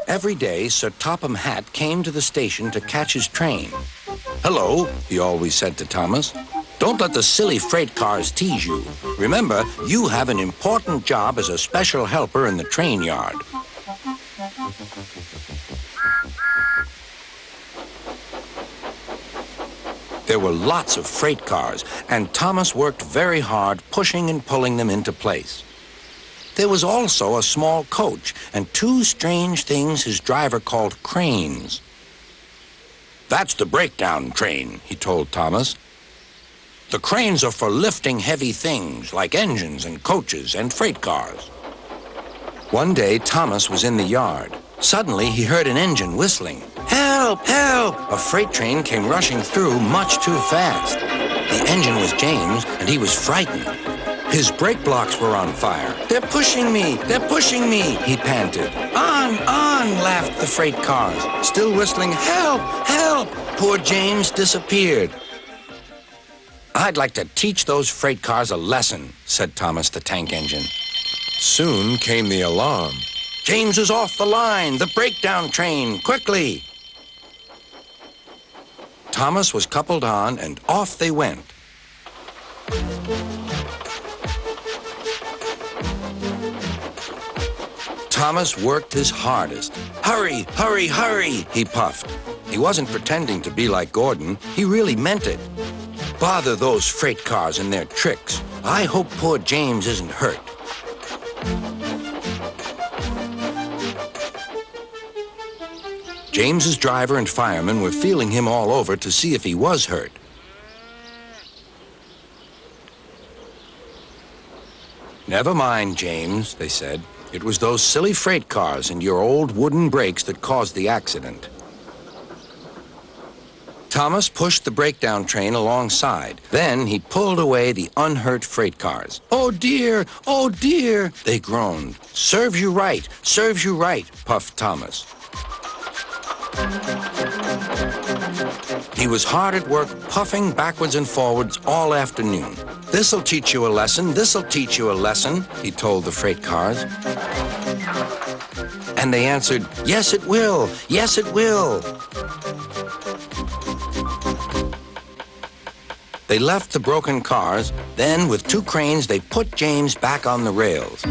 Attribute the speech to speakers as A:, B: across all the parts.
A: Every day, Sir Topham Hatt came to the station to catch his train. "Hello," he always said to Thomas. "Don't let the silly freight cars tease you. Remember, you have an important job as a special helper in the train yard." There were lots of freight cars, and Thomas worked very hard pushing and pulling them into place. There was also a small coach and two strange things his driver called cranes. "That's the breakdown train," he told Thomas. "The cranes are for lifting heavy things like engines and coaches and freight cars." One day, Thomas was in the yard. Suddenly, he heard an engine whistling. "Help! Help!" A freight train came rushing through much too fast. The engine was James, and he was frightened. His brake blocks were on fire. "They're pushing me! They're pushing me!" he panted. "On! On!" laughed the freight cars, still whistling, "Help! Help!" Poor James disappeared. "I'd like to teach those freight cars a lesson," said Thomas the tank engine. Soon came the alarm. "James is off the line! The breakdown train! Quickly!" Thomas was coupled on, and off they went. Thomas worked his hardest. "Hurry, hurry, hurry," he puffed. He wasn't pretending to be like Gordon. He really meant it. "Bother those freight cars and their tricks. I hope poor James isn't hurt." James's driver and firemen were feeling him all over to see if he was hurt. "Never mind, James," they said. "It was those silly freight cars and your old wooden brakes that caused the accident." Thomas pushed the breakdown train alongside. Then he pulled away the unhurt freight cars. "Oh dear, oh dear," they groaned. "Serves you right, serves you right," puffed Thomas. He was hard at work, puffing backwards and forwards all afternoon. "This'll teach you a lesson, this'll teach you a lesson," he told the freight cars. And they answered, "Yes, it will, yes, it will." They left the broken cars. Then, with two cranes, they put James back on the rails.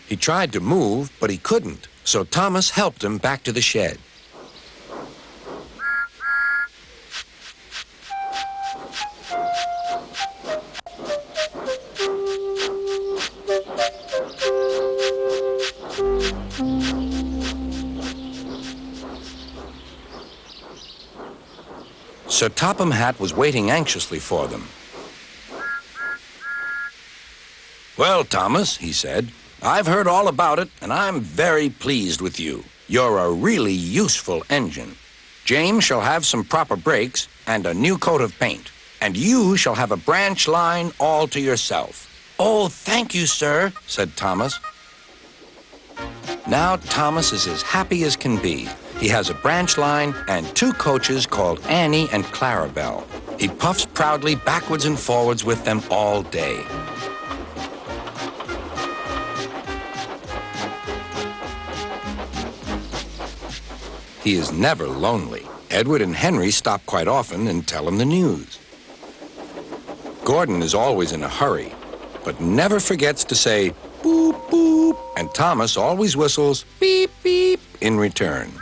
A: He tried to move, but he couldn't, so Thomas helped him back to the shed. Sir Topham Hatt was waiting anxiously for them. "Well, Thomas," he said, "I've heard all about it, and I'm very pleased with you. You're a really useful engine. James shall have some proper brakes and a new coat of paint, and you shall have a branch line all to yourself." "Oh, thank you, sir," said Thomas. Now Thomas is as happy as can be. He has a branch line and two coaches called Annie and Clarabelle. He puffs proudly backwards and forwards with them all day. He is never lonely. Edward and Henry stop quite often and tell him the news. Gordon is always in a hurry, but never forgets to say, "Boop, boop," and Thomas always whistles, "Beep, beep," in return.